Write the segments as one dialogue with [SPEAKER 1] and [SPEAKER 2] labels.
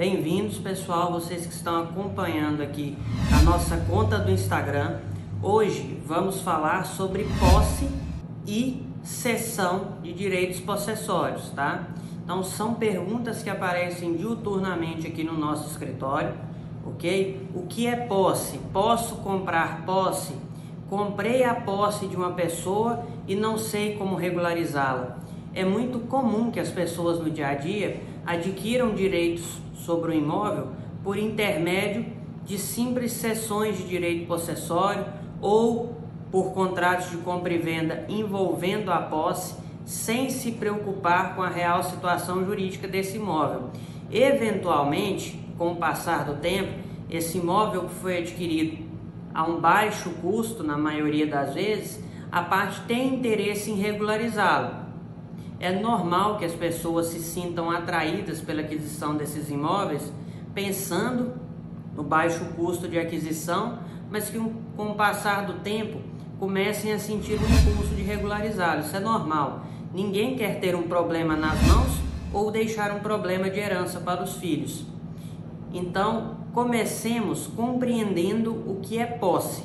[SPEAKER 1] Bem-vindos, pessoal, vocês que estão acompanhando aqui a nossa conta do Instagram. Hoje vamos falar sobre posse e cessão de direitos possessórios, tá? Então são perguntas que aparecem diuturnamente aqui no nosso escritório, ok? O que é posse? Posso comprar posse? Comprei a posse de uma pessoa e não sei como regularizá-la. É muito comum que as pessoas no dia a dia adquiram direitos sobre o imóvel por intermédio de simples cessões de direito possessório ou por contratos de compra e venda envolvendo a posse, sem se preocupar com a real situação jurídica desse imóvel. Eventualmente, com o passar do tempo, esse imóvel que foi adquirido a um baixo custo, na maioria das vezes, a parte tem interesse em regularizá-lo. É normal que as pessoas se sintam atraídas pela aquisição desses imóveis, pensando no baixo custo de aquisição, mas que com o passar do tempo comecem a sentir um impulso de regularizá-lo. Isso é normal. Ninguém quer ter um problema nas mãos ou deixar um problema de herança para os filhos. Então, comecemos compreendendo o que é posse.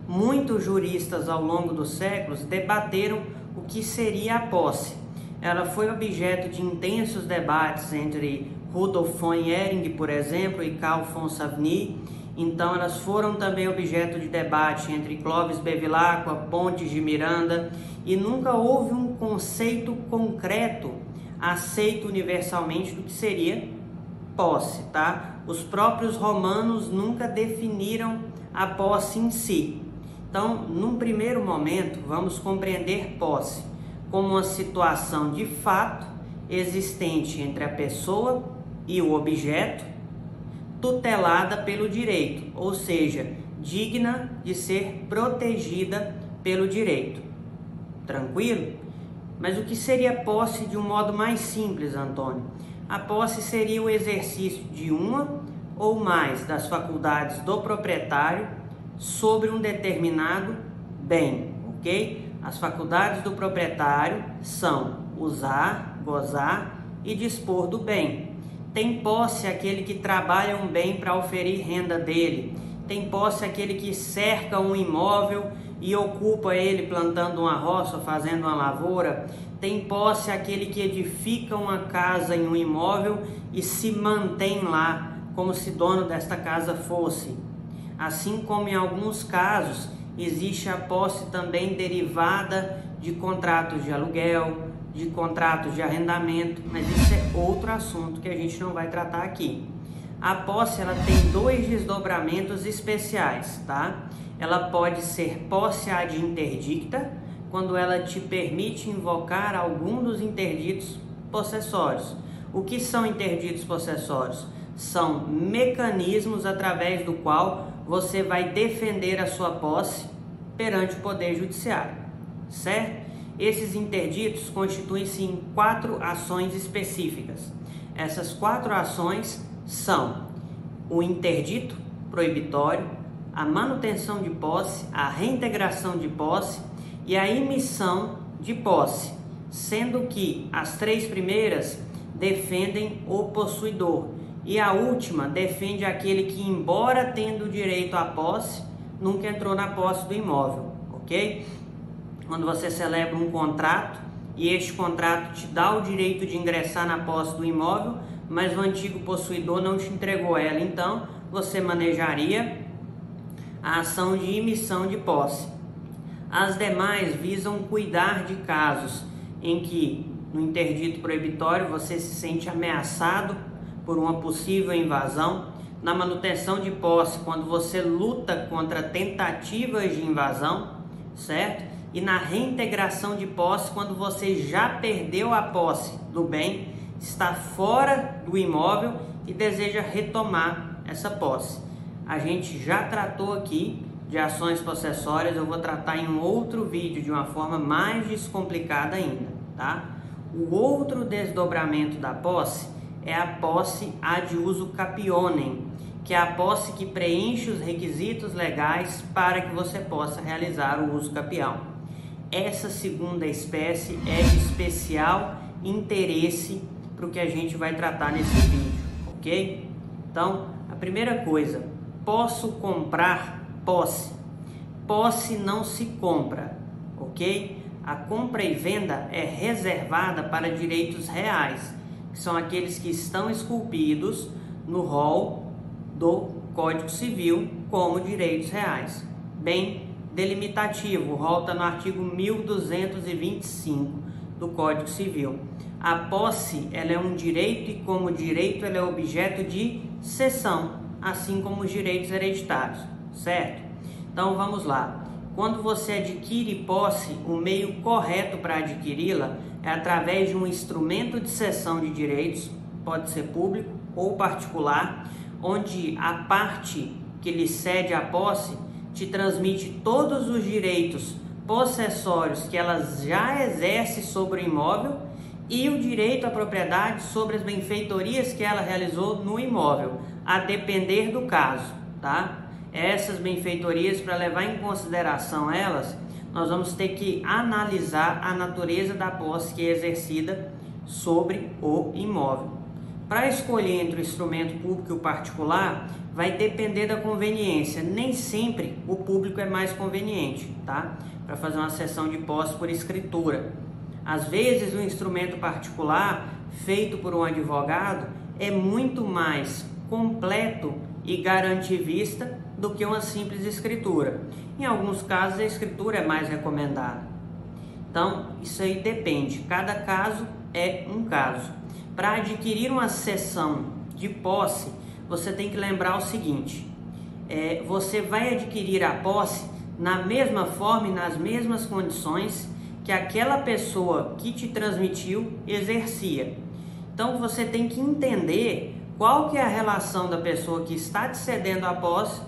[SPEAKER 1] Muitos juristas ao longo dos séculos debateram o que seria a posse. Ela foi objeto de intensos debates entre Rudolf von Ehring, por exemplo, e Carl von Savigny. Então elas foram também objeto de debate entre Clovis Bevilacqua, Pontes de Miranda, e nunca houve um conceito concreto aceito universalmente do que seria posse, tá? Os próprios romanos nunca definiram a posse em si. Então, num primeiro momento, vamos compreender posse como uma situação de fato existente entre a pessoa e o objeto, tutelada pelo direito, ou seja, digna de ser protegida pelo direito. Tranquilo? Mas o que seria posse de um modo mais simples, Antônio? A posse seria o exercício de uma ou mais das faculdades do proprietário sobre um determinado bem, ok? As faculdades do proprietário são usar, gozar e dispor do bem. Tem posse aquele que trabalha um bem para oferir renda dele. Tem posse aquele que cerca um imóvel e ocupa ele plantando uma roça, fazendo uma lavoura. Tem posse aquele que edifica uma casa em um imóvel e se mantém lá como se dono desta casa fosse. Assim como em alguns casos existe a posse também derivada de contratos de aluguel, de contratos de arrendamento, mas isso é outro assunto que a gente não vai tratar aqui. A posse ela tem dois desdobramentos especiais, tá? Ela pode ser posse ad interdicta, quando ela te permite invocar algum dos interditos possessórios. O que são interditos possessórios? São mecanismos através do qual você vai defender a sua posse perante o Poder Judiciário, certo? Esses interditos constituem-se em 4 ações específicas. Essas 4 ações são o interdito proibitório, a manutenção de posse, a reintegração de posse e a emissão de posse, sendo que as 3 primeiras defendem o possuidor e a última defende aquele que, embora tendo direito à posse, nunca entrou na posse do imóvel, ok? Quando você celebra um contrato e este contrato te dá o direito de ingressar na posse do imóvel, mas o antigo possuidor não te entregou ela, então você manejaria a ação de emissão de posse. As demais visam cuidar de casos em que, no interdito proibitório, você se sente ameaçado por uma possível invasão, na manutenção de posse, quando você luta contra tentativas de invasão, certo? E na reintegração de posse, quando você já perdeu a posse do bem, está fora do imóvel e deseja retomar essa posse. A gente já tratou aqui de ações possessórias, eu vou tratar em um outro vídeo de uma forma mais descomplicada ainda, tá? O outro desdobramento da posse é a posse ad uso capionem, que é a posse que preenche os requisitos legais para que você possa realizar o uso capião. Essa segunda espécie é de especial interesse para o que a gente vai tratar nesse vídeo, ok? ok? Então, a primeira coisa, posso comprar posse? Posse não se compra, ok? A compra e venda é reservada para direitos reais, que são aqueles que estão esculpidos no rol do Código Civil como direitos reais. Bem delimitativo, o rol está no artigo 1225 do Código Civil. A posse, ela é um direito e como direito ela é objeto de cessão, assim como os direitos hereditários, certo? Então vamos lá. Quando você adquire posse, o meio correto para adquiri-la é através de um instrumento de cessão de direitos, pode ser público ou particular, onde a parte que lhe cede a posse te transmite todos os direitos possessórios que ela já exerce sobre o imóvel e o direito à propriedade sobre as benfeitorias que ela realizou no imóvel, a depender do caso, tá? Essas benfeitorias, para levar em consideração elas, nós vamos ter que analisar a natureza da posse que é exercida sobre o imóvel. Para escolher entre o instrumento público e o particular, vai depender da conveniência. Nem sempre o público é mais conveniente, tá? Para fazer uma cessão de posse por escritura. Às vezes, o instrumento particular, feito por um advogado, é muito mais completo e garantivista do que uma simples escritura. Em alguns casos, a escritura é mais recomendada. Então, isso aí depende. Cada caso é um caso. Para adquirir uma cessão de posse, você tem que lembrar o seguinte: você vai adquirir a posse na mesma forma e nas mesmas condições que aquela pessoa que te transmitiu exercia. Então, você tem que entender qual que é a relação da pessoa que está te cedendo a posse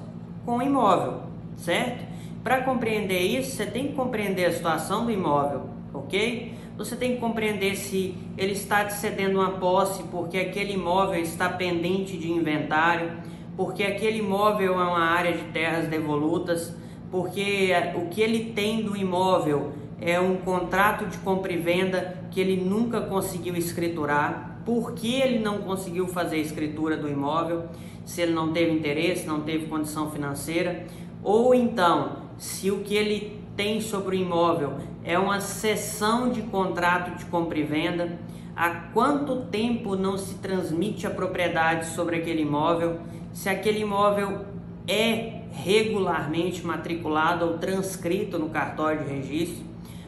[SPEAKER 1] com o imóvel, certo? Para compreender isso, você tem que compreender a situação do imóvel, ok? Você tem que compreender se ele está te cedendo uma posse porque aquele imóvel está pendente de inventário, porque aquele imóvel é uma área de terras devolutas, porque o que ele tem do imóvel é um contrato de compra e venda que ele nunca conseguiu escriturar. Por que ele não conseguiu fazer a escritura do imóvel? Se ele não teve interesse, não teve condição financeira, ou então se o que ele tem sobre o imóvel é uma cessão de contrato de compra e venda, há quanto tempo não se transmite a propriedade sobre aquele imóvel, se aquele imóvel é regularmente matriculado ou transcrito no cartório de registro,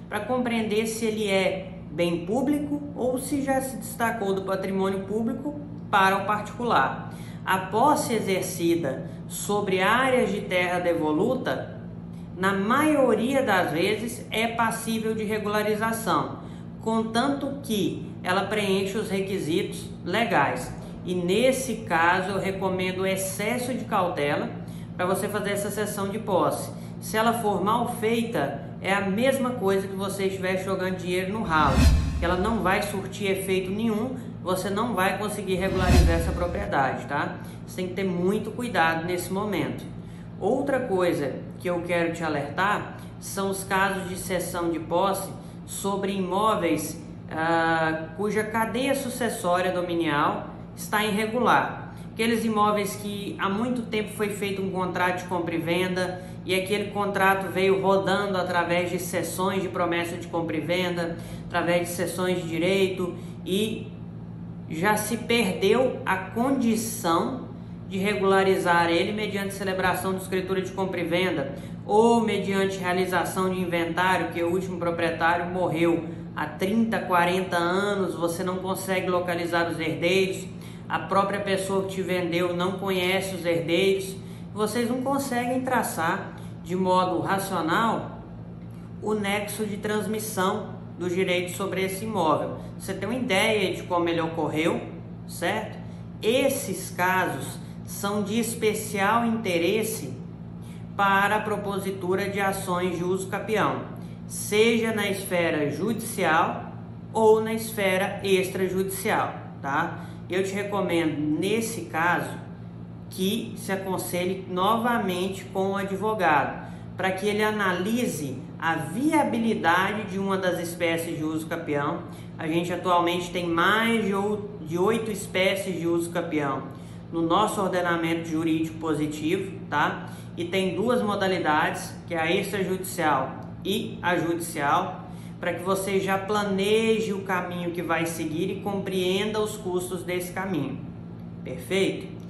[SPEAKER 1] para compreender se ele é bem público ou se já se destacou do patrimônio público para o particular. A posse exercida sobre áreas de terra devoluta, na maioria das vezes, é passível de regularização, contanto que ela preenche os requisitos legais. E nesse caso eu recomendo o excesso de cautela para você fazer essa cessão de posse. Se ela for mal feita, é a mesma coisa que você estiver jogando dinheiro no ralo. Ela não vai surtir efeito nenhum, você não vai conseguir regularizar essa propriedade, tá? Você tem que ter muito cuidado nesse momento. Outra coisa que eu quero te alertar são os casos de cessão de posse sobre imóveis cuja cadeia sucessória dominial está irregular. Aqueles imóveis que há muito tempo foi feito um contrato de compra e venda e aquele contrato veio rodando através de cessões de promessa de compra e venda, através de cessões de direito e já se perdeu a condição de regularizar ele mediante celebração de escritura de compra e venda ou mediante realização de inventário, que o último proprietário morreu há 30, 40 anos, você não consegue localizar os herdeiros, a própria pessoa que te vendeu não conhece os herdeiros, vocês não conseguem traçar de modo racional o nexo de transmissão dos direitos sobre esse imóvel. Você tem uma ideia de como ele ocorreu, certo? Esses casos são de especial interesse para a propositura de ações de uso capião, seja na esfera judicial ou na esfera extrajudicial, tá? Eu te recomendo, nesse caso, que se aconselhe novamente com o advogado, para que ele analise a viabilidade de uma das espécies de uso capião. A gente atualmente tem mais de 8 espécies de uso capião. no nosso ordenamento jurídico positivo, tá? E tem duas modalidades, que é a extrajudicial e a judicial, para que você já planeje o caminho que vai seguir e compreenda os custos desse caminho. Perfeito?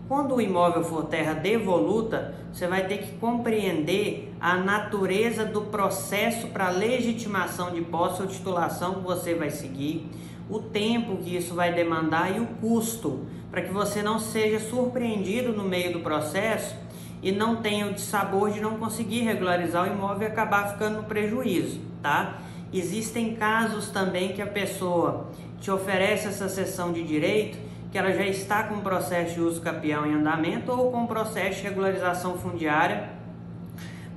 [SPEAKER 1] Quando o imóvel for terra devoluta, você vai ter que compreender a natureza do processo para legitimação de posse ou titulação que você vai seguir, o tempo que isso vai demandar e o custo, para que você não seja surpreendido no meio do processo e não tenha o dissabor de não conseguir regularizar o imóvel e acabar ficando no prejuízo, tá? Existem casos também que a pessoa te oferece essa cessão de direito, que ela já está com o processo de uso capião em andamento ou com o processo de regularização fundiária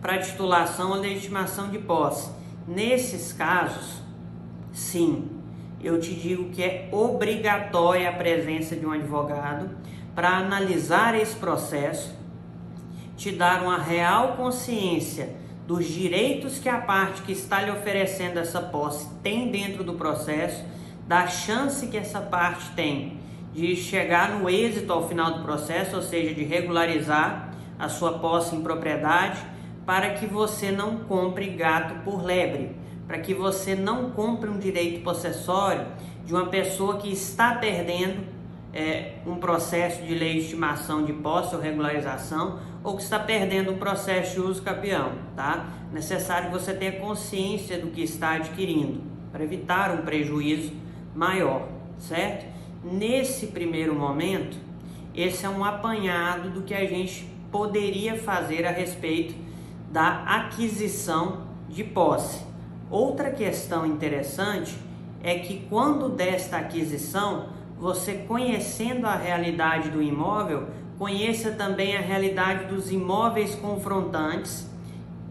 [SPEAKER 1] para titulação ou legitimação de posse. Nesses casos, sim, eu te digo que é obrigatória a presença de um advogado para analisar esse processo, te dar uma real consciência dos direitos que a parte que está lhe oferecendo essa posse tem dentro do processo, da chance que essa parte tem de chegar no êxito ao final do processo, ou seja, de regularizar a sua posse em propriedade, para que você não compre gato por lebre, para que você não compre um direito possessório de uma pessoa que está perdendo um processo de legitimação de posse ou regularização, ou que está perdendo um processo de uso capião, tá? Necessário que você tenha consciência do que está adquirindo, para evitar um prejuízo maior, certo? Nesse primeiro momento, esse é um apanhado do que a gente poderia fazer a respeito da aquisição de posse. Outra questão interessante é que quando desta aquisição, você conhecendo a realidade do imóvel, conheça também a realidade dos imóveis confrontantes,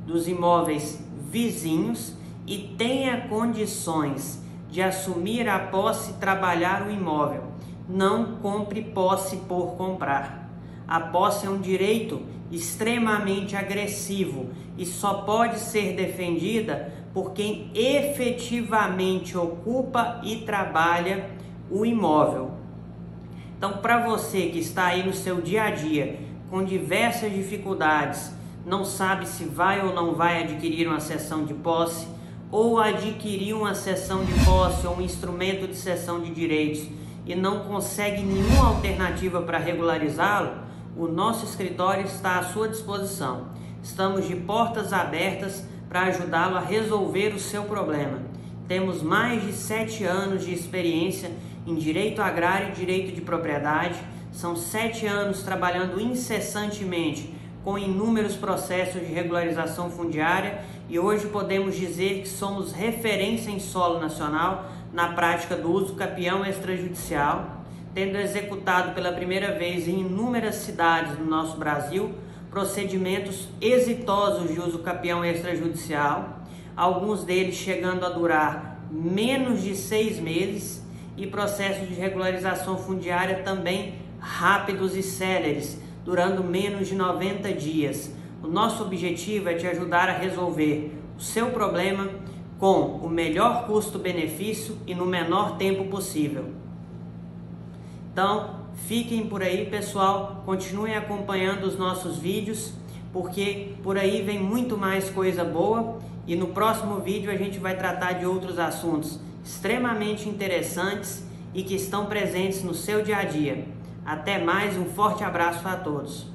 [SPEAKER 1] dos imóveis vizinhos e tenha condições de assumir a posse e trabalhar o imóvel. Não compre posse por comprar. A posse é um direito extremamente agressivo e só pode ser defendida por quem efetivamente ocupa e trabalha o imóvel. Então, para você que está aí no seu dia a dia com diversas dificuldades, não sabe se vai ou não vai adquirir uma cessão de posse, ou adquirir uma cessão de posse ou um instrumento de cessão de direitos e não consegue nenhuma alternativa para regularizá-lo, o nosso escritório está à sua disposição. Estamos de portas abertas para ajudá-lo a resolver o seu problema. Temos mais de 7 anos de experiência em direito agrário e direito de propriedade. São 7 anos trabalhando incessantemente com inúmeros processos de regularização fundiária e hoje podemos dizer que somos referência em solo nacional na prática do uso capião extrajudicial, tendo executado pela primeira vez em inúmeras cidades do nosso Brasil procedimentos exitosos de uso capião extrajudicial, alguns deles chegando a durar menos de 6 meses e processos de regularização fundiária também rápidos e céleres, durando menos de 90 dias. O nosso objetivo é te ajudar a resolver o seu problema com o melhor custo-benefício e no menor tempo possível. Então, fiquem por aí, pessoal, continuem acompanhando os nossos vídeos, porque por aí vem muito mais coisa boa e no próximo vídeo a gente vai tratar de outros assuntos extremamente interessantes e que estão presentes no seu dia a dia. Até mais, um forte abraço a todos.